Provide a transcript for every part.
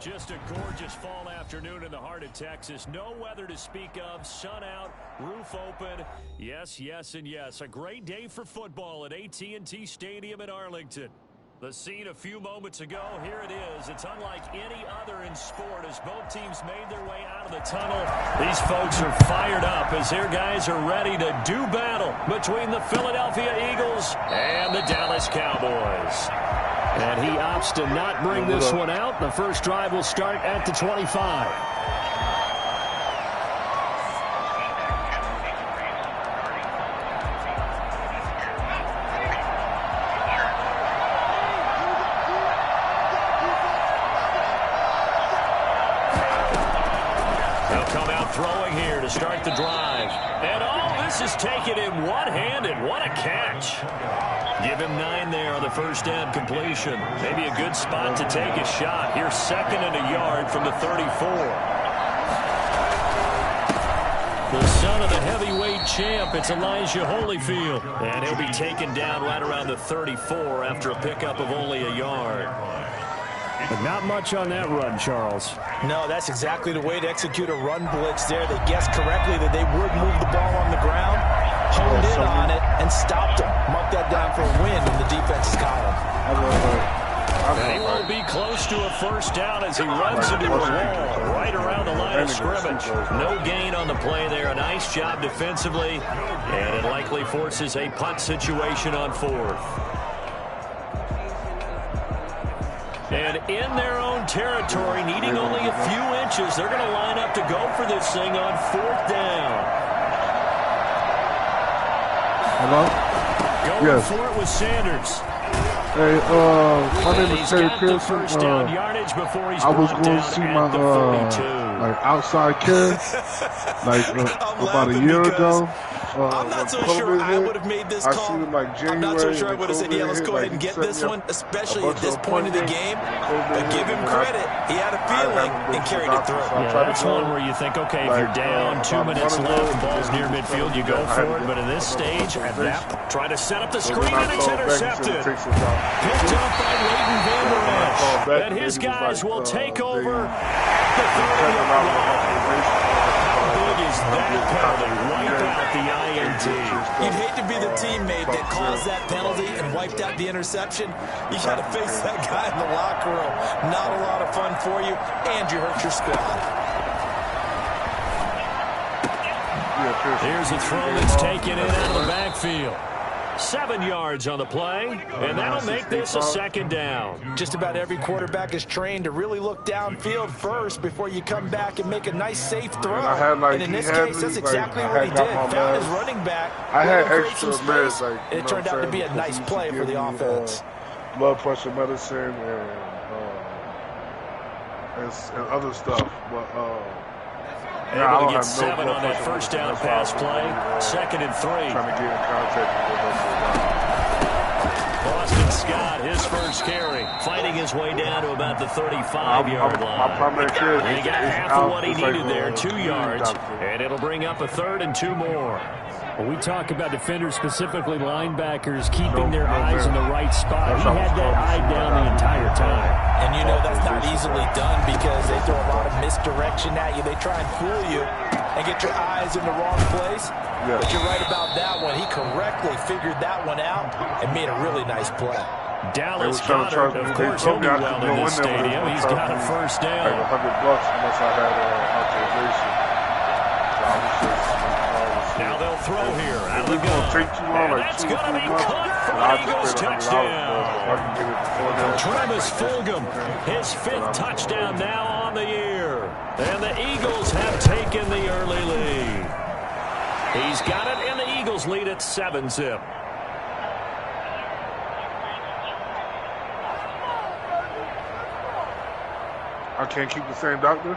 Just a gorgeous fall afternoon in the heart of Texas. No weather to speak of. Sun out, roof open. Yes, yes, and yes. A great day for football at AT&T Stadium in Arlington. The scene a few moments ago, here it is. It's unlike any other in sport as both teams made their way out of the tunnel. These folks are fired up as their guys are ready to do battle between the Philadelphia Eagles and the Dallas Cowboys. And he opts to not bring this one out. The first drive will start at the 25. They'll come out throwing here to start the drive. And this is taken in one-handed. What a catch. Give him 9 there on the first down completion. Maybe a good spot to take a shot. Here's 2nd and a yard from the 34. The son of the heavyweight champ, it's Elijah Holyfield. And he'll be taken down right around the 34 after a pickup of only a yard. But not much on that run, Charles. No, that's exactly the way to execute a run blitz there. They guessed correctly that they would move the ball on the ground, honed in on it, and stopped them. Mark that down for a win in the defense's column. And he will be close to a first down as he runs into a wall right around the line of scrimmage. No gain on the play there. A nice job defensively, and it likely forces a punt situation on 4th. And in their own territory, needing only a few inches, they're going to line up to go for this thing on 4th down. Hello? Going for it with Sanders. Hey, my name is Terry Pearson. I was going to see my outside kid about a year ago. I'm not so sure I would have made this call. I'm not so sure I would have said, yeah, let's go ahead and get this one, especially at this point of the game. But give him credit. He had a feeling and carried it through. Yeah, that's one where you think, okay, if you're down, 2 minutes left, ball's near midfield, you go for it. But in this stage, at that, try to set up the screen, and it's intercepted. Picked up by Leighton Vander Esch. And his guys will take over the 30-yard line. Is that penalty wiped out the INT? You'd hate to be the teammate that caused that penalty and wiped out the interception. You got to face that guy in the locker room. Not a lot of fun for you, and you hurt your squad. Here's a throw that's taken in out of the backfield. 7 yards on the play, and that'll make this a 2nd down. Just about every quarterback is trained to really look downfield first before you come back and make a nice, safe throw. And in this case, that's exactly what he did. Found his running back. I had extra meds. It turned out to be a nice play for the offense. Blood pressure medicine and other stuff. But, able to get 7 on that first down pass play. 2nd and 3. Trying to get in contact with Boston Scott, his first carry, fighting his way down to about the 35-yard line. He got half of what he needed there, 2 yards, and it'll bring up a 3rd and 2 more. Well, we talk about defenders, specifically linebackers, keeping their eyes in the right spot. He had that eye down the entire time. And you know that's not easily done because they throw a lot of misdirection at you. They try and fool you and get your eyes in the wrong place. Yeah. But you're right about that one. He correctly figured that one out and made a really nice play. Dallas Goedert, of course, he'll do well in this stadium. He's got a first down. Like $100 unless I had authorization. Now they'll throw here out of the gun. And that's going to be caught for an Eagles touchdown. Travis Fulgham, his 5th touchdown now on the year. And the Eagles have taken the early lead. He's got it, and the Eagles lead at 7-zip. I can't keep the same doctor.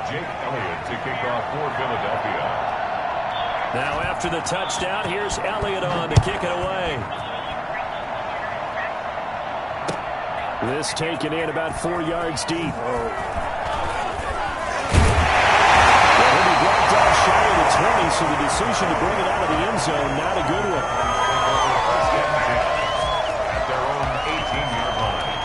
Jake Elliott to kick off for Philadelphia. Now after the touchdown, here's Elliott on to kick it away. This taken in about 4 yards deep. Well, he'll be brought down shy of the 20, so the decision to bring it out of the end zone, not a good one. At their own 18-yard line.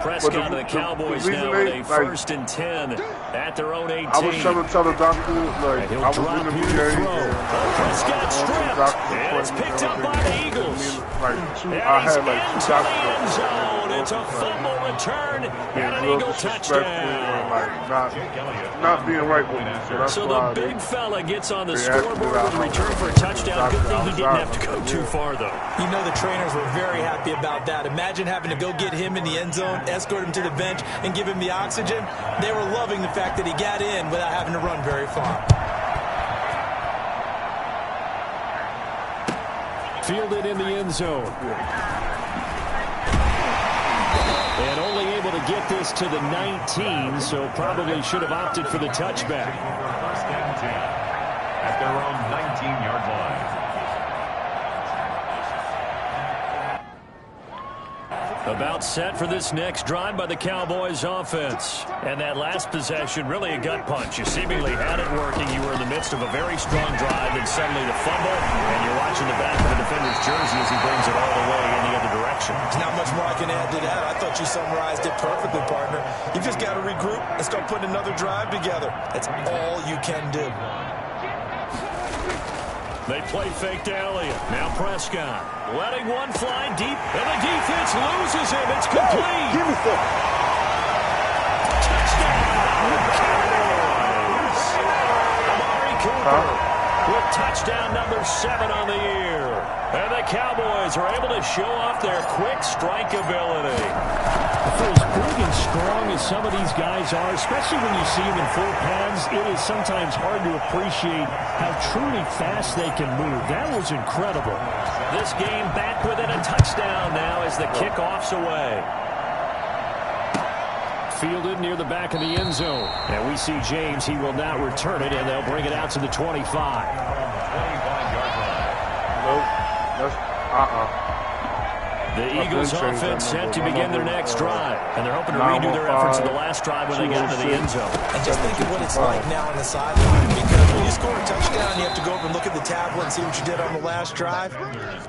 Prescott and the Cowboys now with a 1st and 10 at their own 18. I was trying to tell the doctor, like, he'll I was drop in the here VA. to throw. Prescott stripped, and it's picked up by the Eagles. I had like 2 doctors. It's a fumble return and an Eagle touchdown. And, not being right with me. So the big fella gets on the scoreboard with a return for a touchdown. Good thing he didn't have to go too far, though. You know the trainers were very happy about that. Imagine having to go get him in the end zone, escort him to the bench, and give him the oxygen. They were loving the fact that he got in without having to run very far. Fielded in the end zone. And only able to get this to the 19, so probably should have opted for the touchback. 1st and 10 at their own 19-yard line. About set for this next drive by the Cowboys offense. And that last possession, really a gut punch. You seemingly had it working. You were in the midst of a very strong drive, and suddenly the fumble, and you're watching the back of the defender's jersey as he brings it all the way in the other direction. There's not much more I can add to that. I thought you summarized it perfectly, partner. You just got to regroup and start putting another drive together. That's all you can do. They play fake to Elliott. Now Prescott letting one fly deep, and the defense loses him. It's complete. Give me that. Touchdown, Cowboys. Amari Cooper with touchdown number 7 on the year. And the Cowboys are able to show off their quick strike ability. For as big and strong as some of these guys are, especially when you see them in full pads, it is sometimes hard to appreciate how truly fast they can move. That was incredible. This game back within a touchdown now as the kickoff's away. Fielded near the back of the end zone. And we see James. He will not return it, and they'll bring it out to the 25. 25-yard line. Nope. That's, The Eagles offense set to begin their next drive, and they're hoping to redo their efforts in the last drive when they got into the end zone. And just think of what it's like now on the sideline, because when you score a touchdown, you have to go over and look at the tablet and see what you did on the last drive.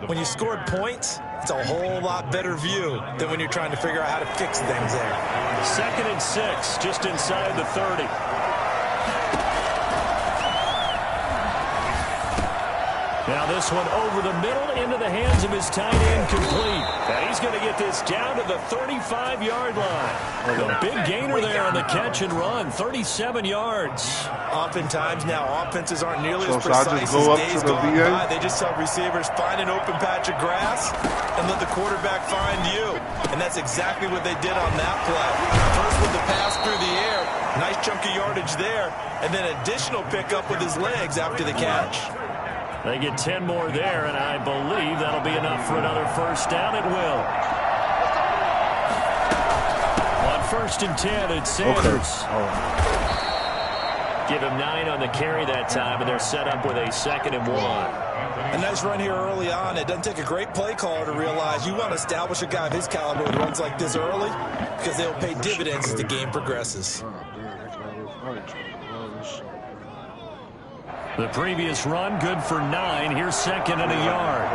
When you scored points, it's a whole lot better view than when you're trying to figure out how to fix things there. 2nd and 6, just inside the 30. Now this one over the middle into the hands of his tight end, complete. And he's going to get this down to the 35-yard line. The big gainer there on the catch and run, 37 yards. Oftentimes now offenses aren't nearly as precise as days gone by. They just tell receivers, find an open patch of grass and let the quarterback find you. And that's exactly what they did on that play. First with the pass through the air, nice chunky yardage there, and then additional pickup with his legs after the catch. They get 10 more there, and I believe that'll be enough for another first down. It will. On 1st and 10, it's Sanders. Give him 9 on the carry that time, and they're set up with a 2nd and 1. A nice run here early on. It doesn't take a great play caller to realize you want to establish a guy of his caliber with runs like this early, because they'll pay dividends as the game progresses. The previous run, good for 9. Here's 2nd and a yard.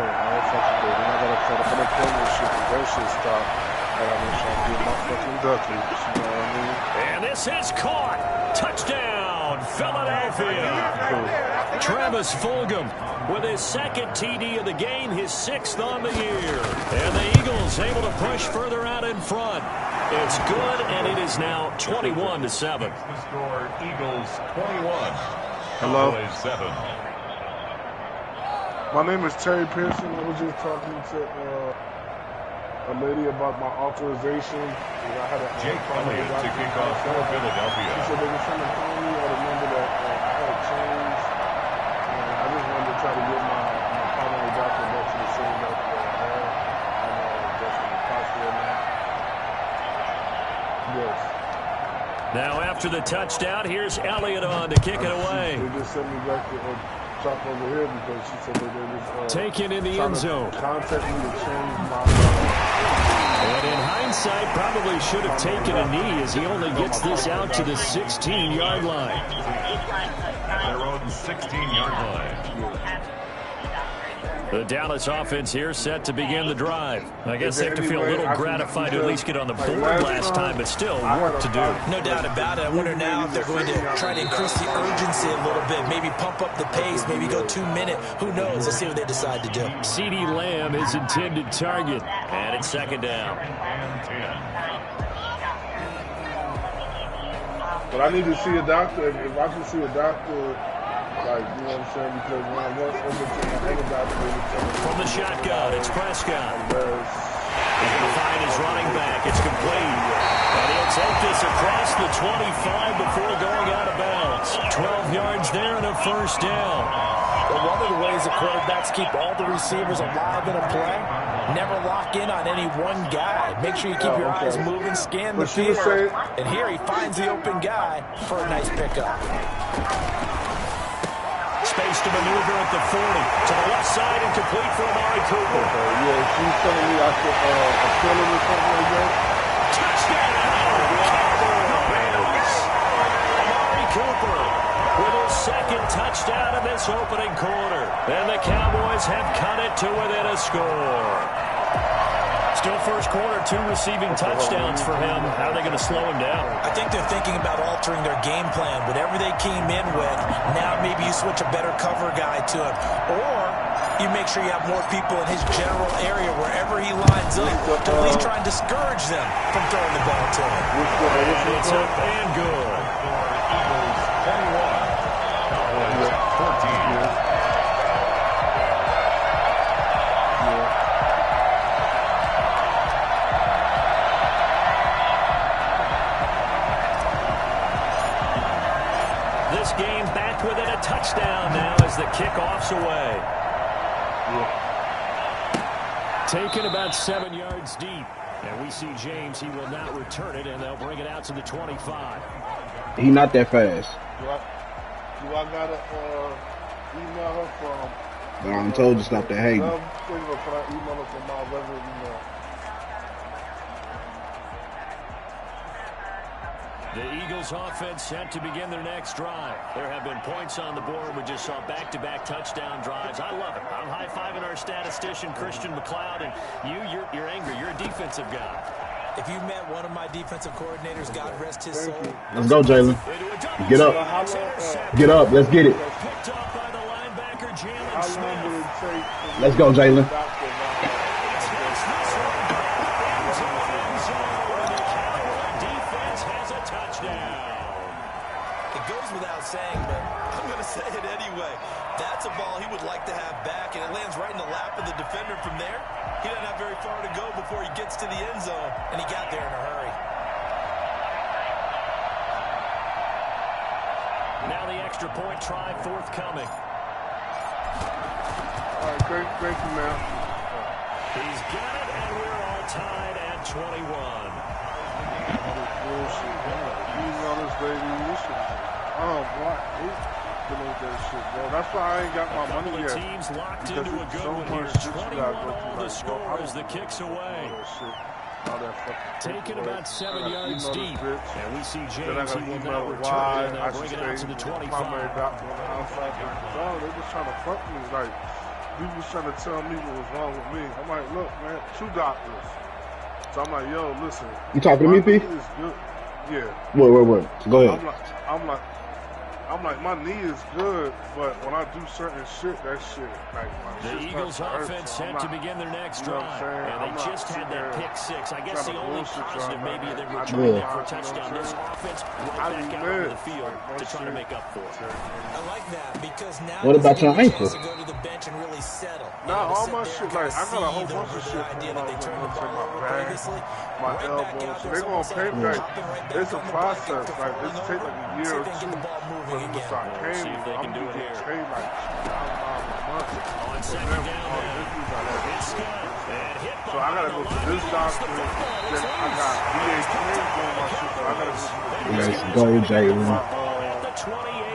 And this is caught. Touchdown, Philadelphia. Travis Fulgham with his 2nd TD of the game, his 6th on the year. And the Eagles able to push further out in front. It's good, and it is now 21-7. The score, Eagles 21. Hello. Cowboys 7. My name is Terry Pearson. I was just talking to a lady about my authorization. I had a Jake Elliott to kick off for Philadelphia. She said they were trying to call me or the number that I had changed. I just wanted to try to get my primary doctor back to the same doctor I had. I don't know if that's possible or not. Yes. Now after the touchdown, here's Elliott on to kick it away. They just sent me back to chop over here because she said that they was taken in the end zone. Contact me to change my. And in hindsight, probably should have taken a knee as he only gets this out to the 16-yard line. Their own 16-yard line. The Dallas offense here set to begin the drive. I guess they have to feel a little gratified to at least get on the board last time, but still work to do. No doubt about it. I wonder now if they're going to try to increase the urgency a little bit, maybe pump up the pace, maybe go 2 minute. Who knows? Let's see what they decide to do. CeeDee Lamb is intended target, and it's second down. But I need to see a doctor. If I can see a doctor, like, you know what I'm saying? Because when I went over to my other doctor, from the shotgun, it's Prescott. He's going to find his running back. It's complete. And he'll take this across the 25 before going out of bounds. 12 yards there and a first down. Well, one of the ways the quarterbacks keep all the receivers alive in a play, never lock in on any one guy. Make sure you keep your eyes moving, scan the field. And here he finds the open guy for a nice pickup. Space to maneuver at the 40. To the left side and complete for Amari Cooper. Yeah, she's telling me I should appeal him or something like that. Touchdown! Cowboys! Amari Cooper with his second touchdown in this opening quarter. And the Cowboys have cut it to within a score. Still first quarter, 2 receiving touchdowns for him. How are they going to slow him down? I think they're thinking about altering their game plan. Whatever they came in with, now maybe you switch a better cover guy to him. Or you make sure you have more people in his general area wherever he lines up to at least try and discourage them from throwing the ball to him. It's up and good. 14. This game back within a touchdown now as the kickoff's away. Taken about 7 yards deep. And we see James, he will not return it, and they'll bring it out to the 25. He not that fast. Do I gotta email her from? But I'm told to stop that hating. Can I email her from my regular email? The Eagles offense set to begin their next drive. There have been points on the board. We just saw back-to-back touchdown drives. I love it. I'm high-fiving our statistician, Christian McLeod, and you're angry. You're a defensive guy. If you met one of my defensive coordinators, God rest his soul. Let's go, Jalen. Get up. Get up. Let's get it. Picked up by the linebacker, Jalen Smith. Let's go, Jalen. Saying, but I'm going to say it anyway. That's a ball he would like to have back, and it lands right in the lap of the defender from there. He doesn't have very far to go before he gets to the end zone, and he got there in a hurry. Now the extra point try forthcoming. All right, great, you, man. He's got it, and we're all tied at 21. He's on his baby. Oh, boy. That shit, bro. That's why I ain't got my money yet. Teams locked into a good one here. 21 all the score as the kick's away. Taken about 7 yards deep. And we see James, he will now return it, and they'll bring it out to the 25. Oh, they just trying to fuck me. Like, people was trying to tell me what was wrong with me. I'm like, look, man, 2 doctors. So I'm like, yo, listen. You talking to me, P? Yeah. Wait. Go ahead. I'm like, my knee is good, but when I do certain shit, that shit, like, the Eagles offense set to begin their next drive, and they just had that pick 6. I guess the only positive maybe they're returning there for a touchdown. This offense right back out over the field to try to make up for it. I like that because now what about your ankle? To go to the bench and really settle. Nah, all my shit, like, I got a whole bunch of shit from my back, my elbow. So they gonna pay me. It's a process. Like, it's take like a year or 2. See if they can do it here. On second down, it's good. So I gotta go to this doctor. Then I got VA doing my shit. So I gotta go. Let's go, Jalen.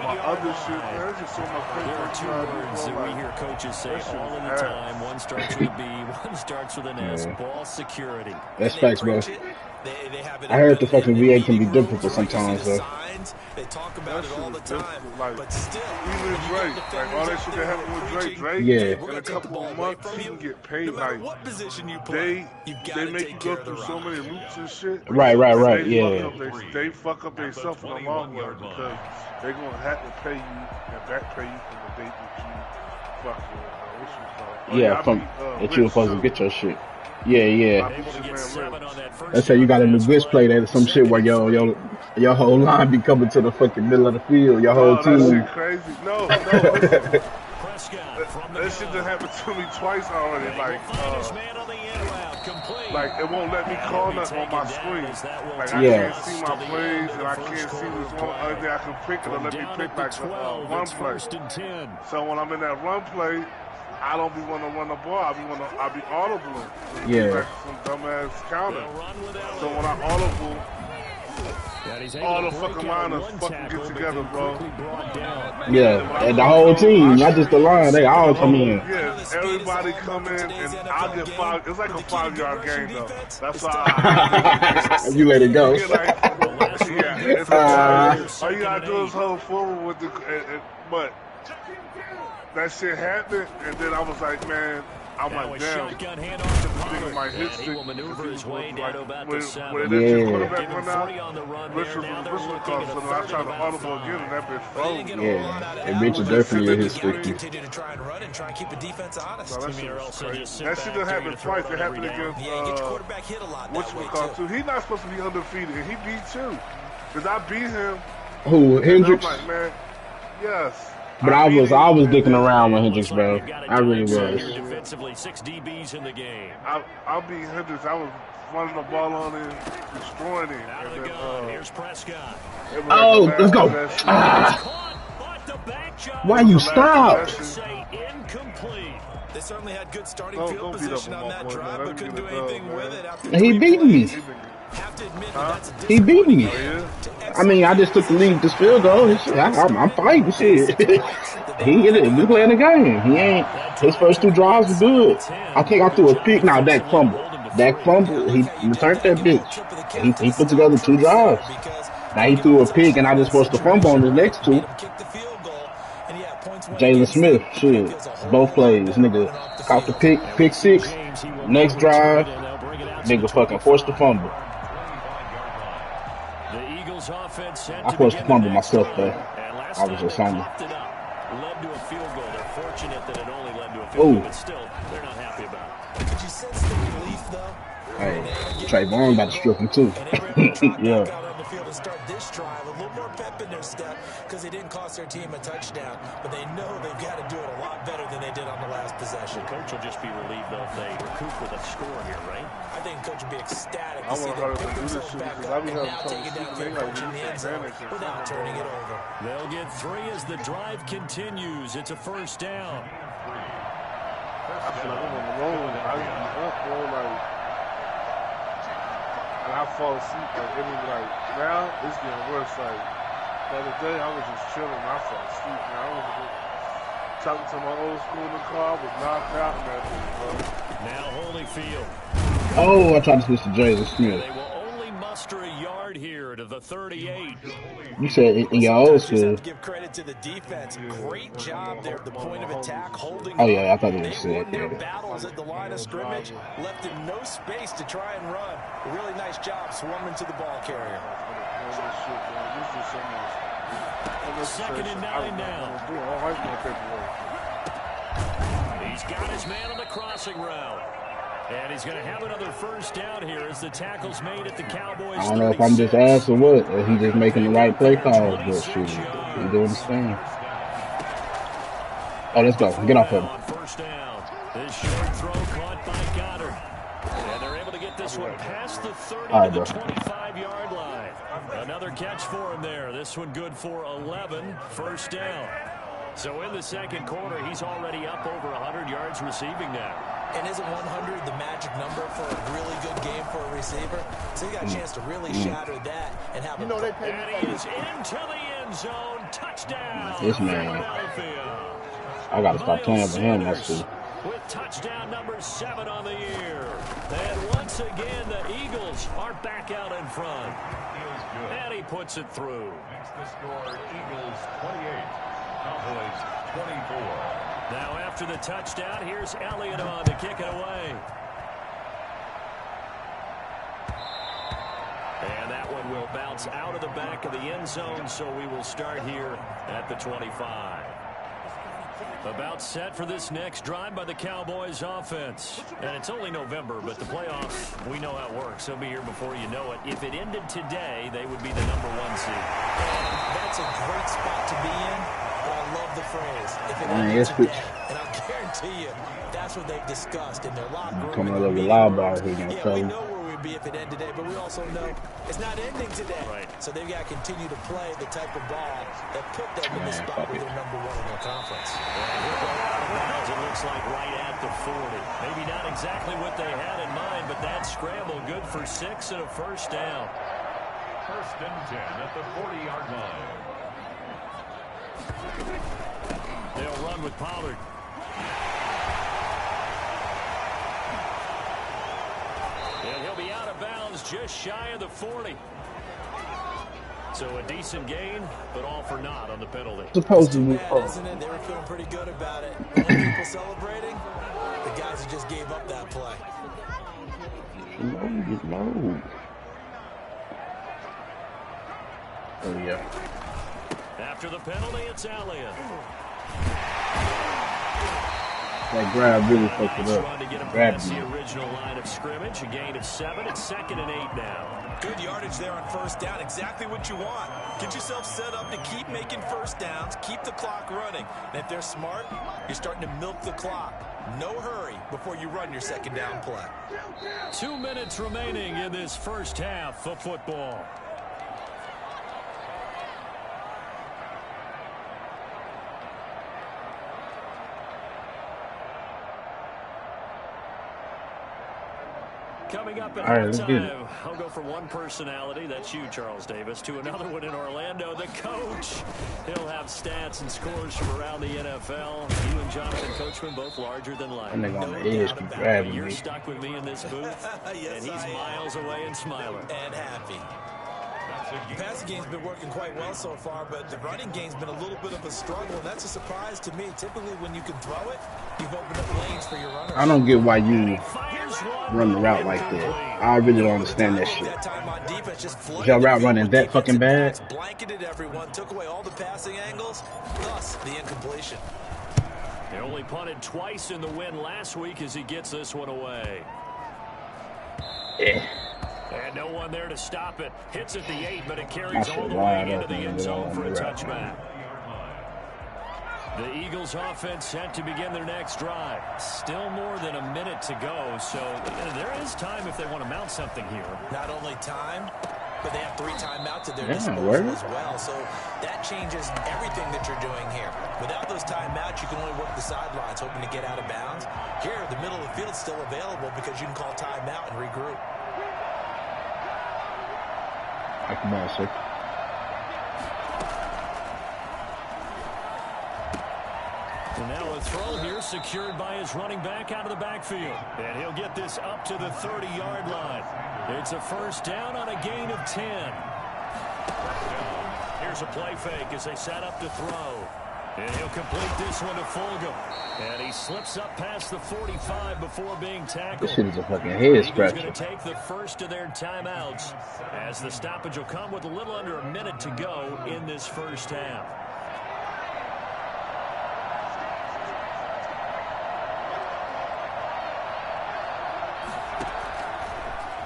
My other shit, there's just so much. There are 2 words that we hear coaches say all of the time. One starts with a B, one starts with an S. Ball security. That's facts, bro. They have it. I heard the fucking VA can be difficult sometimes, though. They talk about it all the time, like, but still, even Drake, like all that shit that happened with Drake, yeah. in a couple of months he can get paid. No matter like what position you play, they make you go through so many loops and shit. Right, Yeah. They fuck up themselves in the long run because they gonna have to pay you and back pay you from the date that you fuck with. That you were supposed to get your shit. Yeah. Let's say you got a new glitch play that some shit where your whole line be coming to the fucking middle of the field. Your whole team. That shit crazy. No, listen. That shit done happened to me twice already. Like it won't let me call nothing on my screen. Like I can't see my plays and I can't see what's going on. I can pick it or let me pick like a run play. So when I'm in that run play, I don't be want to run the ball. I be audible. Like some dumbass counter. So when I audible, all the fucking liners fucking get together, bro. Yeah, and the whole team, not just the line, they all come in. Yeah, everybody come in and I'll get 5. It's like a 5-yard game, though. That's why you let it go. It's all you gotta do is hold forward with the, but that shit happened, and then I was like, man, I'm like, damn, this nigga might hit stick. When they let your quarterback run out, Richards was caught, so then I tried to audible again, and that bitch froze. Yeah, and Richard definitely hit sticky. Continue to try and run and try and keep the defense honest. So that shit done happened twice. It happened against too. He's not supposed to be undefeated, and he beat you. Because I beat him. Who, Hendricks? I'm like, man, yes. But I was dicking around with Hendricks, bro. I really was. Defensively, 6 DBs in the game. I'll be Hendricks. I was running the ball on him, destroying him. Out of the gun. Here's Prescott. Oh, let's go. Why you stop? They certainly had good starting field position on that drive, but couldn't do anything with it. He beat me. He beat me. I mean, I just took the lead this field goal. I'm fighting shit. He hit it. We playing the game. He ain't. His first 2 drives were good. I think I threw a pick. Now Dak fumbled. He returned that bitch. He put together 2 drives. Now he threw a pick, and I just forced the fumble on the next 2. Jalen Smith, shit, both plays. Nigga caught the pick 6. Next drive, nigga fucking forced the fumble. I forced the fumble myself, though. I was just on it. Led to a field goal. They're fortunate that it only led to a field goal, but still, they're not happy about it. Could you sense the relief, though? Hey, Trayvon about to strip him, too. Yeah. Start this drive a little more pep in their step because they didn't cost their team a touchdown, but they know they've got to do it a lot better than they did on the last possession. The coach will just be relieved though if they recoup with a score here, right? I think coach will be ecstatic to see them pick themselves back up and now take it down to the coach in the end zone without turning it over. They'll get 3 as the drive continues. It's a first down. I feel like I'm on the road. And I fall asleep, like, it was like, now it's getting worse. Like, the other day, I was just chilling, and I fell asleep, man. I was talking to my old school in the car, I was knocked out in that thing, bro. Now Holyfield. Oh, I tried to switch to Jalen Smith. They will only muster a yard here to the 38. You said in your old school. Give credit to the defense. Great job there at the point of attack, holding. Oh yeah, I thought it was said. Their battles at the line of scrimmage left him no space to try and run. A really nice job swarming to the ball carrier. 2nd and 9 now. He's got his man on the crossing route. And he's going to have another first down here as the tackle's made at the Cowboys. I don't know if I'm just ass or what, or he just making the right play calls, but shoot, he doing his thing. Oh, let's go. Get off of him. First down. This short throw caught by Goddard. And they're able to get this one past the 30 to the 25-yard line. Another catch for him there. This one good for 11. First down. So in the second quarter, he's already up over 100 yards receiving now. And isn't 100 the magic number for a really good game for a receiver? So you got a chance to really shatter that and have and he is into the end zone. Touchdown. This man. I got to stop playing with him. That's true. with touchdown number 7 on the year. And once again, the Eagles are back out in front. And he puts it through. Makes the score Eagles 28, Cowboys 24. Now after the touchdown, here's Elliott on to kick it away. And that one will bounce out of the back of the end zone, so we will start here at the 25. About set for this next drive by the Cowboys offense. And it's only November, but the playoffs, we know how it works. They'll be here before you know it. If it ended today, they would be the number 1 seed. And that's a great spot to be in, but I love the phrase. If it ended today, and I'll guarantee you, that's what they've discussed in their locker room. Coming a little loud about here, yeah, we know where we'd be if it ended today, but we also know it's not ending today. Right. So they've got to continue to play the type of ball that put them in the spot where they're number 1 in their conference. It looks like right at the 40. Maybe not exactly what they had in mind, but that scramble good for 6 and a first down. First and 10 at the 40-yard line. They'll run with Pollard. And he'll be out of bounds just shy of the 40. So a decent gain, but all for naught on the penalty. Supposedly, isn't it? They were feeling pretty good about it. Only people celebrating, the guys who just gave up that play. Low. Oh, yeah. After the penalty, it's Elliott. That grab really fucked it Run to get him up. past the original line of scrimmage. A gain of 7. It's 2nd and 8 now. Good yardage there on first down. Exactly what you want. Get yourself set up to keep making first downs. Keep the clock running. And if they're smart, you're starting to milk the clock. No hurry before you run your second down play. 2 minutes remaining in this first half of football. Coming up at halftime, I'll go from one personality, that's you, Charles Davis, to another one in Orlando, the coach. He'll have stats and scores from around the NFL. You and Jonathan Coachman, both larger than life. And they're on the edge, keep grabbing You're me. stuck with me in this booth, Yes, and he's miles away and smiling. And happy. The passing game's been working quite well so far, but the running game's been a little bit of a struggle, and that's a surprise to me. Typically, when you can throw it, you've opened up lanes for your runners. I don't get why you run the route like that. I really don't understand that shit. Y'all route running that fucking bad? Blanketed everyone, took away all the passing angles, thus the incompletion. They only punted twice in the win last week as he gets this one away. Yeah. And no one there to stop it. Hits at the 8, but it carries all the way into the end zone for a touchback. The Eagles offense set to begin their next drive. Still more than a minute to go, so there is time if they want to mount something here. Not only time, but they have 3 timeouts at their disposal as well. So that changes everything that you're doing here. Without those timeouts, you can only work the sidelines, hoping to get out of bounds. Here, the middle of the field is still available because you can call timeout and regroup. Come on, sir. And now a throw here secured by his running back out of the backfield. And he'll get this up to the 30-yard line. It's a first down on a gain of 10. Here's a play fake as they set up to throw. And he'll complete this one to Fulgham. And he slips up past the 45 before being tackled. This shit is a fucking head scratcher. He's going to take the first of their timeouts as the stoppage will come with a little under a minute to go in this first half.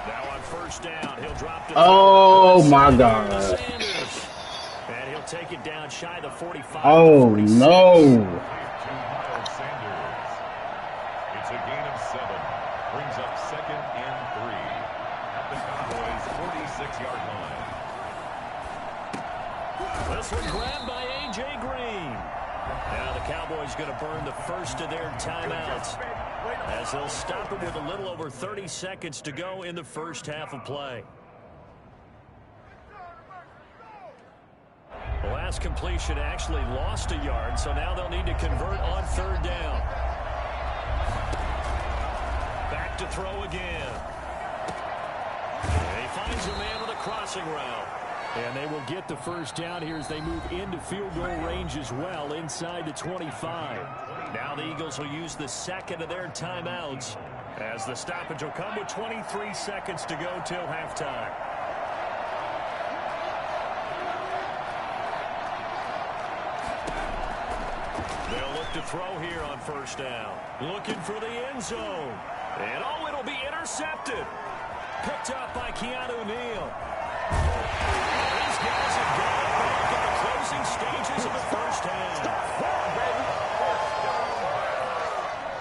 Now on first down, he'll drop the my God. And he'll take it down shy of the 45. Oh, no. It's a gain of 7. Brings up 2nd and 3 at the Cowboys' 46-yard line. This one grabbed by A.J. Green. Now the Cowboys going to burn the first of their timeouts as they'll stop it with a little over 30 seconds to go in the first half of play. The last completion actually lost a yard, so now they'll need to convert on third down. to throw again. And he finds a man with a crossing route. And they will get the first down here as they move into field goal range as well, inside the 25. Now the Eagles will use the second of their timeouts as the stoppage will come with 23 seconds to go till halftime. They'll look to throw here on first down. Looking for the end zone. And oh, it'll be intercepted. Picked up by Keanu Neal. These guys have got it back in the closing stages of the first half.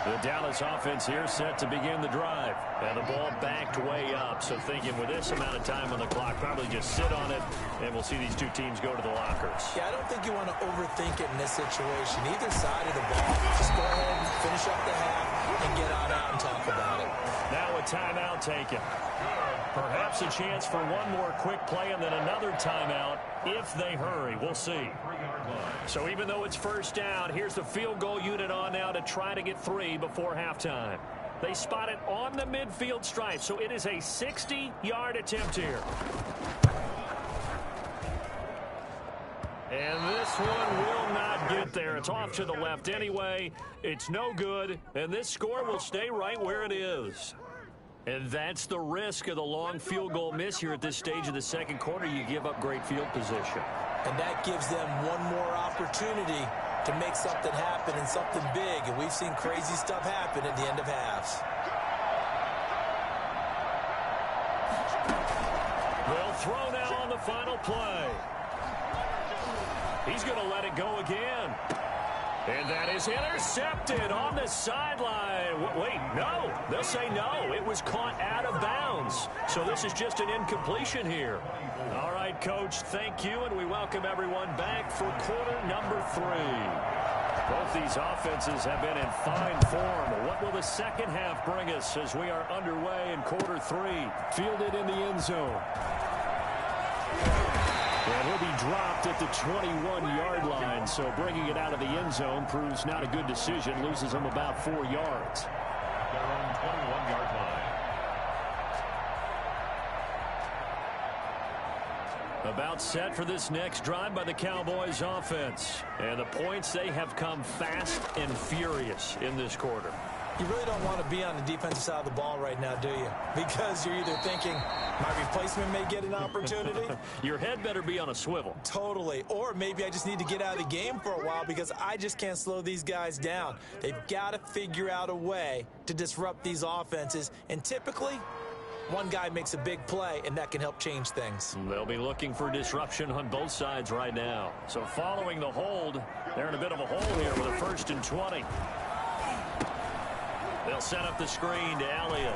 The Dallas offense here set to begin the drive. And the ball backed way up. So thinking with this amount of time on the clock, probably just sit on it, and we'll see these two teams go to the lockers. Yeah, I don't think you want to overthink it in this situation. Either side of the ball, just go ahead and finish up the half and get on out and talk about it. Now a timeout taken. Perhaps a chance for one more quick play and then another timeout if they hurry. We'll see. So even though it's first down, here's the field goal unit on now to try to get 3 before halftime. They spot it on the midfield stripe, so it is a 60-yard attempt here. And this one will not get there. It's off to the left anyway. It's no good, and this score will stay right where it is. And that's the risk of the long field goal miss here at this stage of the second quarter. You give up great field position. And that gives them one more opportunity to make something happen and something big. And we've seen crazy stuff happen at the end of halves. They'll throw now on the final play. He's going to let it go again. And that is intercepted on the sideline. Wait, no. They'll say no. It was caught out of bounds. So this is just an incompletion here. All right, Coach, thank you, and we welcome everyone back for quarter number 3. Both these offenses have been in fine form. What will the second half bring us as we are underway in quarter 3? Fielded in the end zone. And he'll be dropped at the 21-yard line, so bringing it out of the end zone proves not a good decision. Loses him about 4 yards. Their own 21-yard line. About set for this next drive by the Cowboys offense. And the points, they have come fast and furious in this quarter. You really don't want to be on the defensive side of the ball right now, do you? Because you're either thinking, my replacement may get an opportunity. Your head better be on a swivel. Totally. Or maybe I just need to get out of the game for a while because I just can't slow these guys down. They've got to figure out a way to disrupt these offenses. And typically, one guy makes a big play, and that can help change things. They'll be looking for disruption on both sides right now. So following the hold, they're in a bit of a hole here with a 1st and 20. They'll set up the screen to Elliott.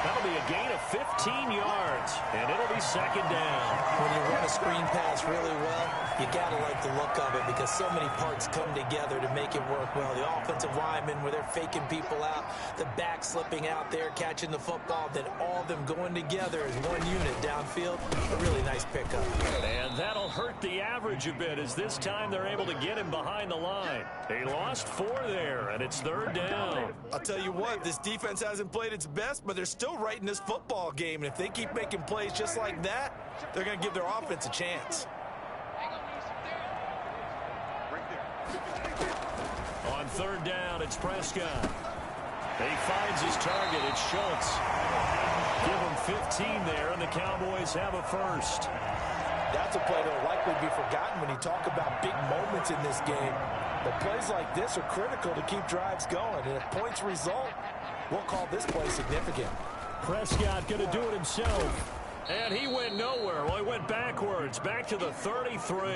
That'll be a gain of 15 yards, and it'll be second down. When you run a screen pass really well, you got to like the look of it because so many parts come together to make it work well. The offensive linemen, where they're faking people out, the back slipping out there, catching the football, then all of them going together as one unit downfield. A really nice pickup. And that'll hurt the average a bit as this time they're able to get him behind the line. They lost 4 there, and it's 3rd down. I'll tell you what, this defense hasn't played its best, but they're still right in this football game. And if they keep making plays just like that, they're going to give their offense a chance. On 3rd down, it's Prescott. He finds his target. It's Schultz. Give him 15 there, and the Cowboys have a first. That's a play that will likely be forgotten when you talk about big moments in this game. But plays like this are critical to keep drives going. And if points result, we'll call this play significant. Prescott going to do it himself. And he went nowhere. Well, he went backwards, back to the 33.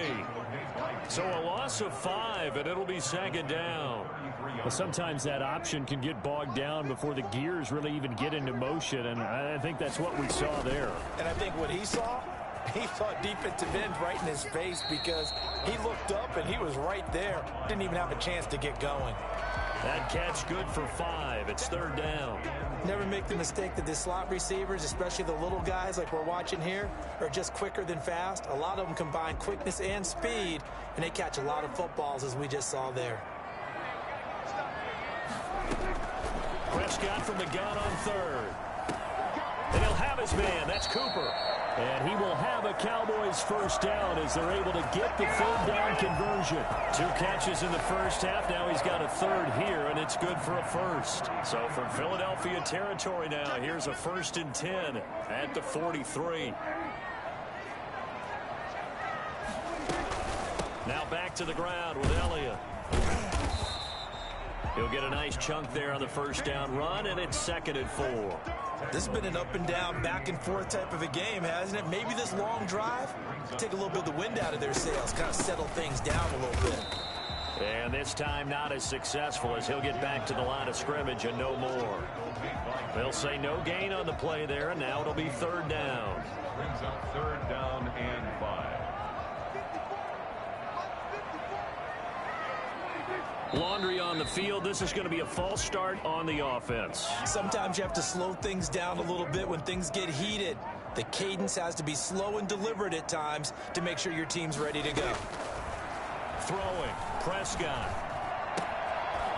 So a loss of 5, and it'll be second down. Well, sometimes that option can get bogged down before the gears really even get into motion, and I think that's what we saw there. And I think what he saw defensive end right in his face because he looked up and he was right there. Didn't even have a chance to get going. That catch good for 5. It's 3rd down. Never make the mistake that the slot receivers, especially the little guys like we're watching here, are just quicker than fast. A lot of them combine quickness and speed, and they catch a lot of footballs as we just saw there. Prescott from the gun on third. And he'll have his man. That's Cooper. And he will have a Cowboys first down as they're able to get the third down conversion. 2 catches in the first half. Now he's got a third here, and it's good for a first. So from Philadelphia territory now, here's a 1st and 10 at the 43. Now back to the ground with Elliott. He'll get a nice chunk there on the first down run, and it's 2nd and 4. This has been an up and down, back and forth type of a game, hasn't it? Maybe this long drive, take a little bit of the wind out of their sails, kind of settle things down a little bit. And this time not as successful as he'll get back to the line of scrimmage and no more. They'll say no gain on the play there, and now it'll be 3rd down. Brings up 3rd down and 5. Laundry on the field. This is going to be a false start on the offense. Sometimes you have to slow things down a little bit when things get heated. The cadence has to be slow and deliberate at times to make sure your team's ready to go. Throwing. Prescott.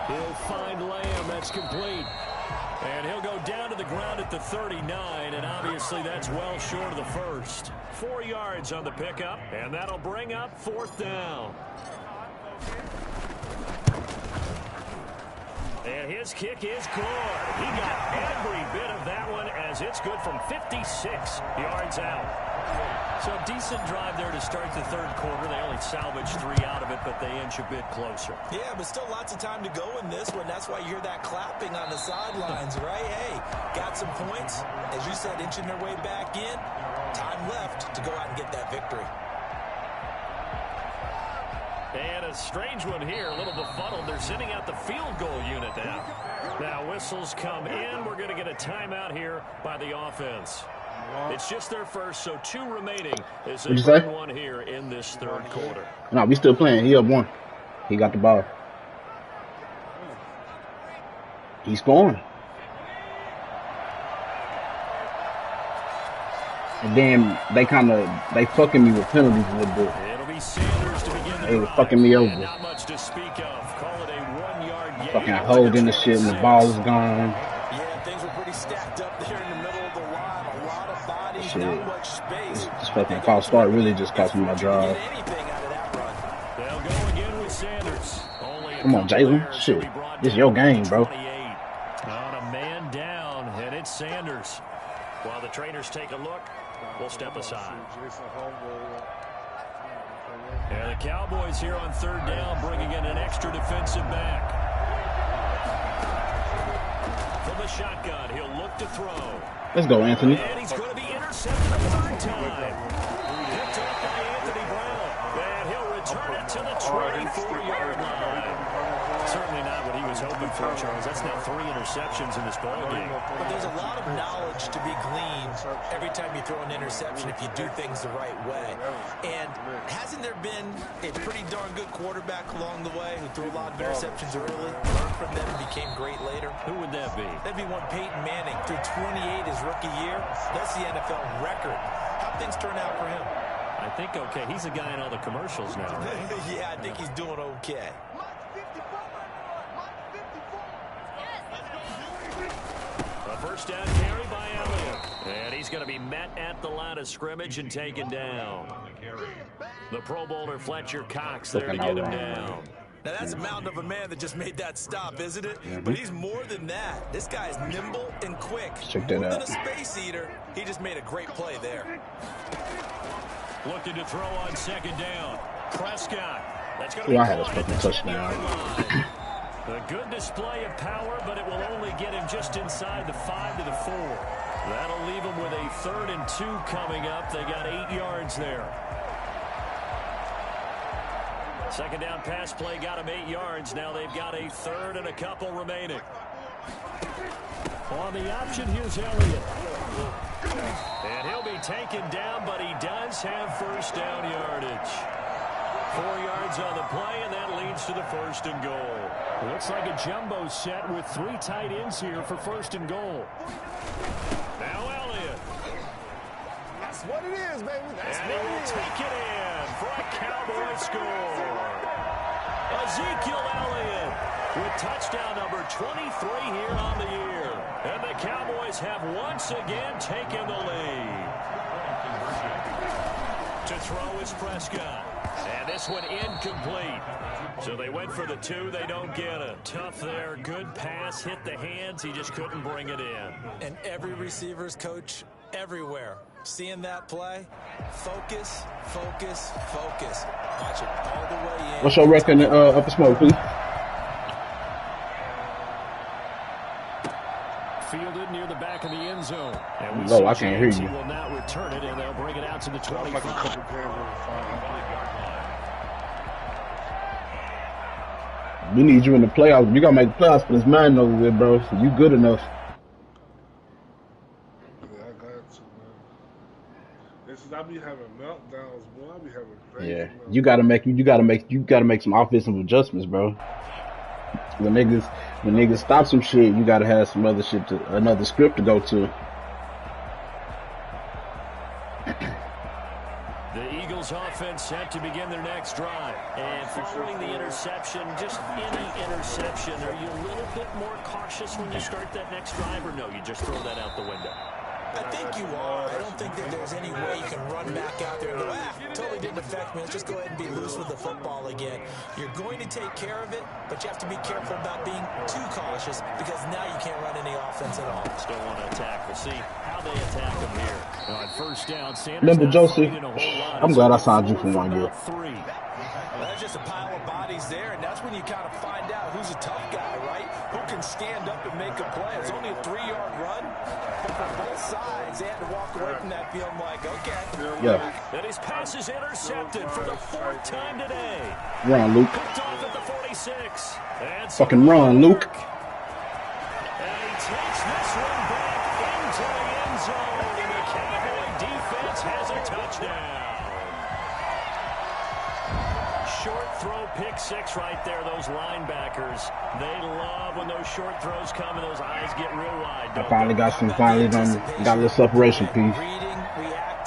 He'll find Lamb. That's complete. And he'll go down to the ground at the 39, and obviously that's well short of the first. 4 yards on the pickup, and that'll bring up 4th down. And his kick is good. He got every bit of that one as it's good from 56 yards out. So a decent drive there to start the 3rd quarter. They only salvaged 3 out of it, but they inch a bit closer. Yeah, but still lots of time to go in this one. That's why you hear that clapping on the sidelines, right? Hey, got some points. As you said, inching their way back in. Time left to go out and get that victory. And a strange one here, a little befuddled. They're sending out the field goal unit now. Now whistles come in. We're going to get a timeout here by the offense. It's just their first, so 2 remaining as they bring one here in this 3rd quarter. No, we still playing. He up 1. He got the ball. He's scoring. And then they fucking me with penalties a little bit. It'll be Sanders to begin the They was fucking me over. Not much to speak of. Call it a 1-yard gain. Fucking holding the shit and the ball is gone. Yeah, things were pretty stacked up there in the middle of the line. A lot of bodies, Shit. not much space. This fucking false start really just cost me my drive. They'll go again with Sanders. Come on, Jalen. Shit. This is your game, bro. On a man down, and it's Sanders. While the trainers take a look, we'll step aside. And the Cowboys here on 3rd down, bringing in an extra defensive back. From the shotgun, he'll look to throw. Let's go, Anthony. And he's going to be intercepted a 3rd time. Picked up by Anthony Brown. And he'll return it to the 24-yard line. Certainly not what he was hoping for, Charles. That's now 3 interceptions in this ballgame. But there's a lot of knowledge to be gleaned every time you throw an interception if you do things the right way. And hasn't there been a pretty darn good quarterback along the way who threw a lot of interceptions early, learned from them, and became great later? Who would that be? That'd be one Peyton Manning. Threw 28 his rookie year. That's the NFL record. How'd things turn out for him? I think okay. He's a guy in all the commercials now, right? Yeah, I think he's doing okay. First down carry by Elliott. And he's going to be met at the line of scrimmage and taken down. The Pro Bowler Fletcher Cox there to get him down. Now that's a mountain of a man that just made that stop, isn't it? But he's more than that. This guy's nimble and quick. More than a space eater. He just made a great play there. Looking to throw on 2nd down. Prescott. That's going to be I had a fucking touchdown. A good display of power, but it will only get him just inside the 5 to the 4. That'll leave him with a 3rd and 2 coming up. They got 8 yards there. 2nd down pass play got him 8 yards. Now they've got a 3rd and a couple remaining. On the option, here's Elliott. And he'll be taken down, but he does have first down yardage. 4 yards on the play, and that leads to the 1st and goal. Looks like a jumbo set with 3 tight ends here for 1st and goal. Now Elliott. That's what it is, baby. That's and he will take it in for a Cowboy score. Ezekiel Elliott with touchdown number 23 here on the year. And the Cowboys have once again taken the lead. To throw is Prescott. And this one incomplete. So they went for the 2. They don't get it. Tough there. Good pass. Hit the hands. He just couldn't bring it in. And every receiver's coach everywhere. Seeing that play, focus, focus, focus. Watch it all the way in. What's your record up a smoke, please? Fielded near the back of the end zone. And No, I can't hear you. He will not return it, and they'll bring it out to the 25. We need you in the playoffs. You gotta make the playoffs for this man over there, bro. So you good enough. Yeah, I got to, man. This is I be having meltdowns, boy. I be having crazy Yeah, meltdowns. you gotta make some offensive adjustments, bro. When niggas stop some shit, you gotta have some other shit another script to go to. The Eagles offense set to begin their next drive. And following the interception, just any interception, are you a little bit more cautious when you start that next drive, or no, you just throw that out the window? I think you are. I don't think that there's any way you can run back out there and go, totally didn't affect me. Let's just go ahead and be loose with the football again. You're going to take care of it, but you have to be careful about being too cautious because now you can't run any offense at all. Still want to attack. We'll see how they attack them here. On first down, Sanders. Remember, Joseph, I'm glad I signed you for 1 year. Well, there's just a pile of bodies there, and that's when you kind of find out who's a tough guy, right? Who can stand up and make a play. It's only a 3-yard run, but for both sides, they had to walk away from that field like, okay. Yeah. And his pass is intercepted for the 4th time today. Run, Luke. Picked off at the 46. And Fucking run, Luke. And he takes this one back into the end zone. And the Cowboy defense has a touchdown. Short throw, pick 6 right there. Those linebackers, they love when those short throws come and those eyes get real wide. I finally got a little separation piece.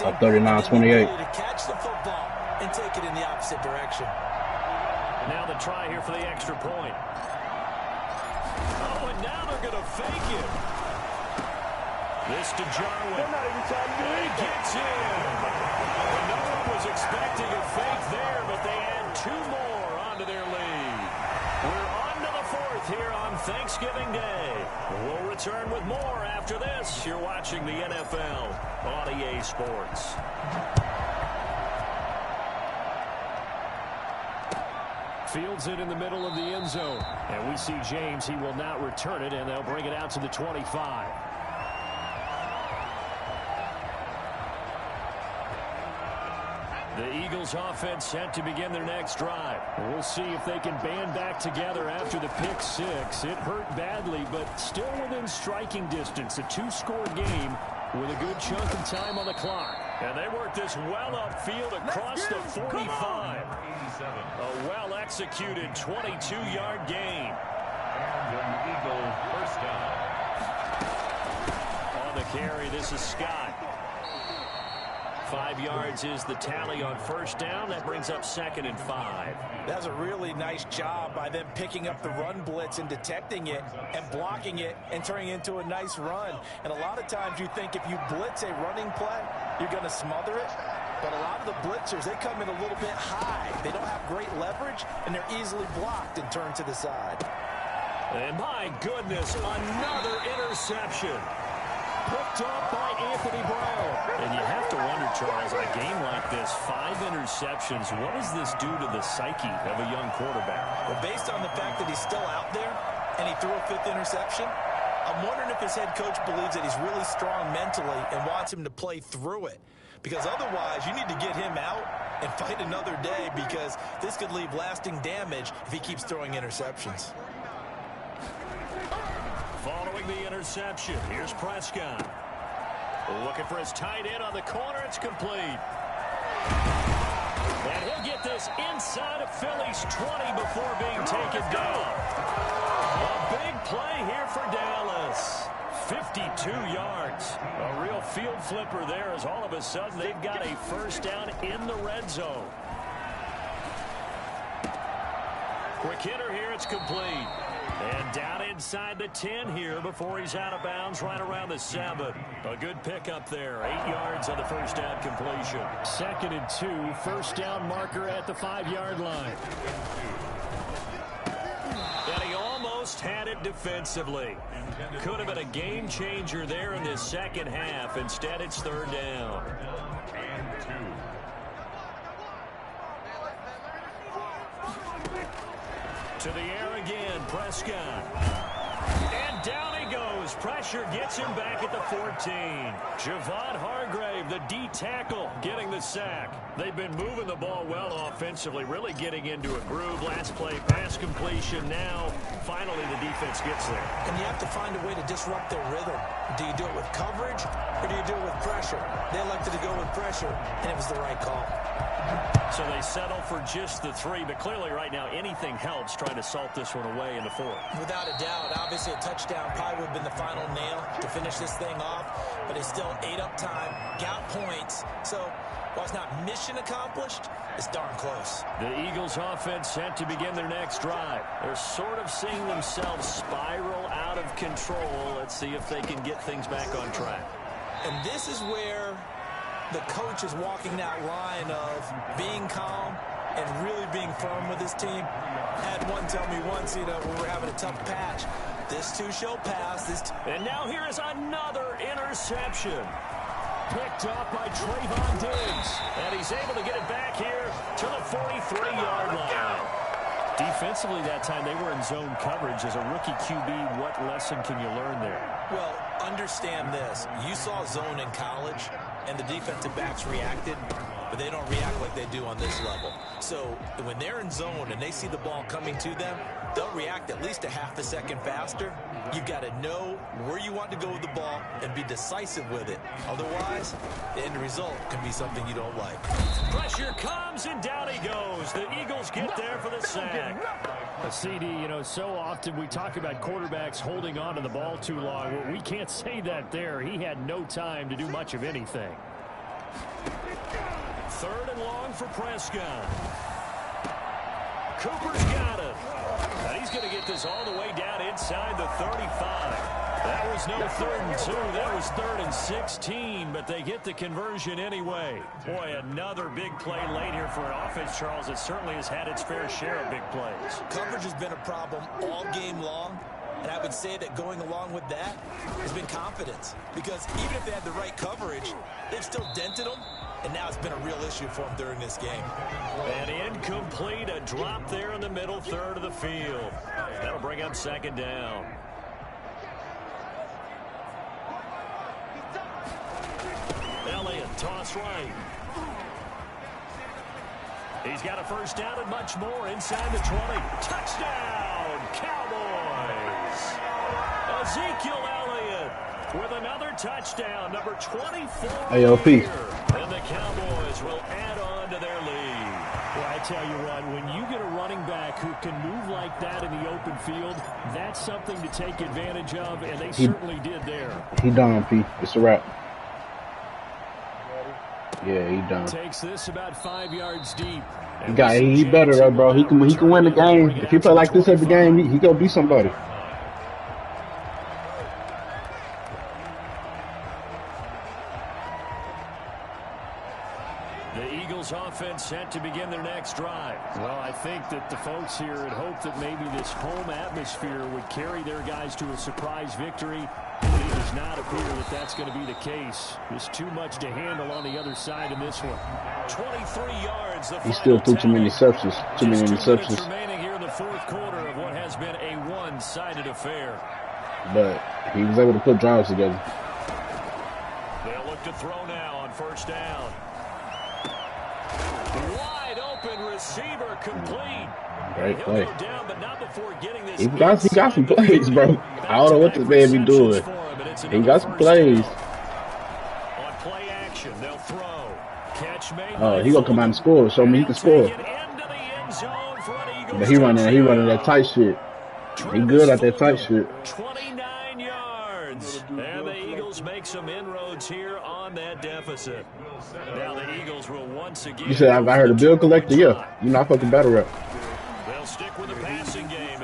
Up 39-28. To catch the football and take it in the opposite direction. Now the try here for the extra point. Oh, and now they're going to fake it. This to Jarwin. And he gets in. No one was expecting a fake there, but they add 2 more onto their lead. We're on to the 4th here on Thanksgiving Day. We'll return with more after this. You're watching the NFL on EA Sports. Fields it in the middle of the end zone. And we see James. He will not return it, and they'll bring it out to the 25. The Eagles offense set to begin their next drive. We'll see if they can band back together after the pick 6. It hurt badly, but still within striking distance. A 2-score game with a good chunk of time on the clock. And they work this well upfield across the 45. A well-executed 22-yard gain. And an Eagle first down. On the carry, this is Scott. 5 yards is the tally on first down. That brings up 2nd and 5. That's a really nice job by them picking up the run blitz and detecting it and blocking it and turning it into a nice run. And a lot of times you think if you blitz a running play, you're going to smother it. But a lot of the blitzers, they come in a little bit high. They don't have great leverage, and they're easily blocked and turned to the side. And my goodness, another interception. Picked off by Anthony Brown. And you have to wonder, Charles, in a game like this, 5 interceptions, what does this do to the psyche of a young quarterback? Well, based on the fact that he's still out there and he threw a 5th interception, I'm wondering if his head coach believes that he's really strong mentally and wants him to play through it. Because otherwise, you need to get him out and fight another day because this could leave lasting damage if he keeps throwing interceptions. Following the interception, here's Prescott. Looking for his tight end on the corner. It's complete. And he'll get this inside of Philly's 20 before being taken down. A big play here for Dallas. 52 yards. A real field flipper there as all of a sudden they've got a first down in the red zone. Quick hitter here. It's complete. And down inside the 10 here before he's out of bounds right around the 7. A good pickup there. 8 yards on the first down completion. 2nd and 2. First down marker at the 5-yard line. And he almost had it defensively. Could have been a game changer there in this second half. Instead, it's 3rd down. And 2. To the air again, Prescott. And down he goes. Pressure gets him back at the 14. Javon Hargrave, the D tackle, getting the sack. They've been moving the ball well offensively, really getting into a groove. Last play, pass completion. Now, finally, the defense gets there. And you have to find a way to disrupt their rhythm. Do you do it with coverage, or do you do it with pressure? They elected to go with pressure, and it was the right call. So they settle for just the 3, but clearly right now anything helps trying to salt this one away in the 4th. Without a doubt, obviously a touchdown probably would have been the final nail to finish this thing off, but it's still ate up time, got points, so while it's not mission accomplished, it's darn close. The Eagles offense set to begin their next drive. They're sort of seeing themselves spiral out of control. Let's see if they can get things back on track. And this is where the coach is walking that line of being calm and really being firm with his team. Had one tell me once, when we're having a tough patch, this too shall pass. And now here is another interception. Picked up by Trayvon Diggs. And he's able to get it back here to the 43-yard line. Defensively that time, they were in zone coverage. As a rookie QB, what lesson can you learn there? Well, understand this. You saw zone in college, and the defensive backs reacted, but they don't react like they do on this level. So when they're in zone and they see the ball coming to them, they'll react at least a half a second faster. You've got to know where you want to go with the ball and be decisive with it. Otherwise, the end result can be something you don't like. Pressure comes, and down he goes. The Eagles get there for the sack. CD, so often we talk about quarterbacks holding on to the ball too long. Well, we can't say that there. He had no time to do much of anything. 3rd and long for Prescott. Cooper's got it. And he's going to get this all the way down inside the 35. That was no 3rd and 2. That was 3rd and 16, but they get the conversion anyway. Boy, another big play late here for an offense, Charles, that certainly has had its fair share of big plays. Coverage has been a problem all game long, and I would say that going along with that has been confidence. Because even if they had the right coverage, they've still dented them, and now it's been a real issue for them during this game. And incomplete, a drop there in the middle 3rd of the field. That'll bring up 2nd down. Elliott, toss right. He's got a first down and much more inside the 20. Touchdown, Cowboys! Ezekiel Elliott with another touchdown, number 24. AOP. And the Cowboys will add on to their lead. Well, I tell you what, when you get a running back who can move like that in the open field, that's something to take advantage of, and they certainly did there. He done, P. It's a wrap. Yeah, he done. Takes this about 5 yards deep. He better though, bro. He can win the game. If he play like this every game, he gonna be somebody. The Eagles offense set to begin their next drive. Well, I think that the folks here had hoped that maybe this home atmosphere would carry their guys to a surprise victory. It does not appear that that's going to be the case. There's too much to handle on the other side in this one. 23 yards. He still threw too many interceptions. Too many interceptions. Remaining here in the 4th quarter of what has been a one-sided affair. But he was able to put drives together. They'll look to throw now on 1st down. Wide open receiver complete. Great play. Down, but not before getting this he got some plays, bro. I don't know what this man be doing. He got some plays. On play action, they'll throw. Catch made. Oh, he gonna come out and score. Show me he can score. But he running that tight shit. He good at that tight shit. 29 yards. And the Eagles make some inroads here on that deficit. Now the Eagles will once again. You said I heard a bill collector? Yeah. You know I fucking battle rap. They'll stick with the pass.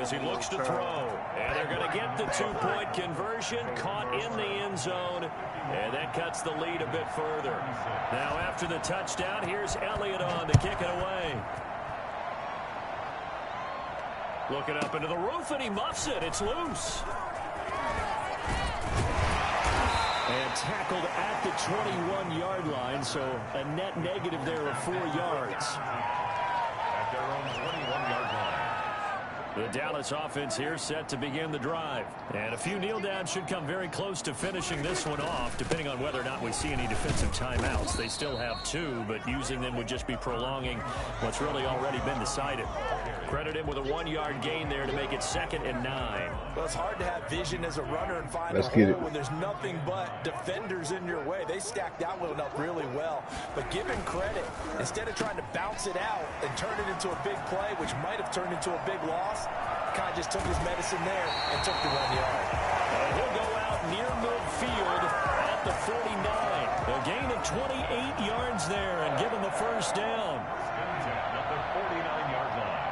as he looks to throw. And they're going to get the two-point conversion, caught in the end zone, and that cuts the lead a bit further. Now after the touchdown, here's Elliott on to kick it away. Looking up into the roof, and he muffs it. It's loose. And tackled at the 21-yard line, so a net negative there of 4 yards. At their own 21-yard line. The Dallas offense here set to begin the drive. And a few kneel downs should come very close to finishing this one off, depending on whether or not we see any defensive timeouts. They still have 2, but using them would just be prolonging what's really already been decided. Credit him with a 1-yard gain there to make it 2nd and 9. Well, it's hard to have vision as a runner and find a hole when there's nothing but defenders in your way. They stacked that one up really well. But give him credit. Instead of trying to bounce it out and turn it into a big play, which might have turned into a big loss, kind of just took his medicine there and took the 1 yard. He'll go out near midfield at the 49. A gain of 28 yards there and give him the first down. At the 49-yard line.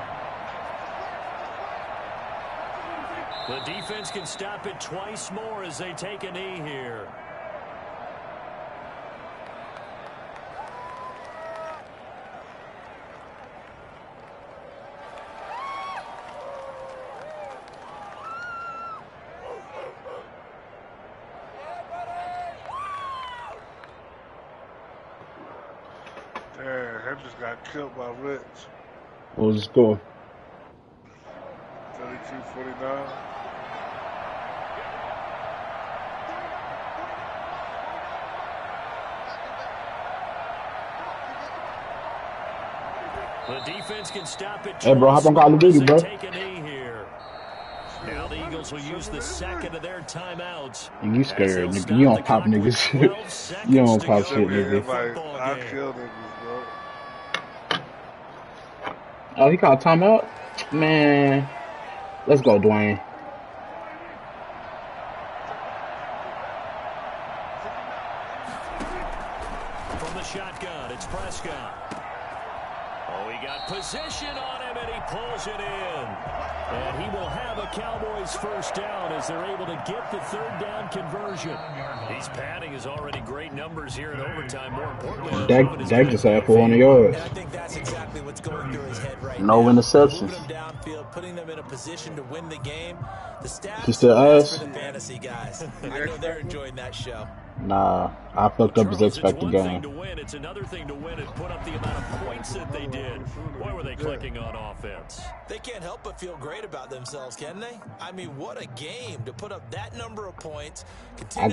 The defense can stop it twice more as they take a knee here. Damn, he just got killed by Rich. What was the score? 32-49. The defense can stop it. Hey, bro, hop on Call of Duty, bro. Take a knee here. Now the Eagles will use the second of their timeouts. You scared, nigga. You don't pop niggas. You don't pop shit, nigga. I killed niggas, bro. Oh, he called timeout? Man. Let's go, Dwayne. From the shotgun, it's Prescott. Oh, he got position on him, and he pulls it in. And he will have a Cowboys first down as they're able to get the 3rd down conversion. He's padding his already great numbers here in overtime. More importantly, Dak just had 400 yards. And I think that's exactly what's going through his head right No now. interceptions. Moving them downfield, putting them in a position to win the game. The stats He still ass? for the fantasy guys. I know they're enjoying that show. Nah, I fucked up his expected game. It's another thing to win and put up the amount of points that they did. Boy, were they clicking on offense. They can't help but feel great about themselves, can they? I mean, what a game to put up that number of points. I got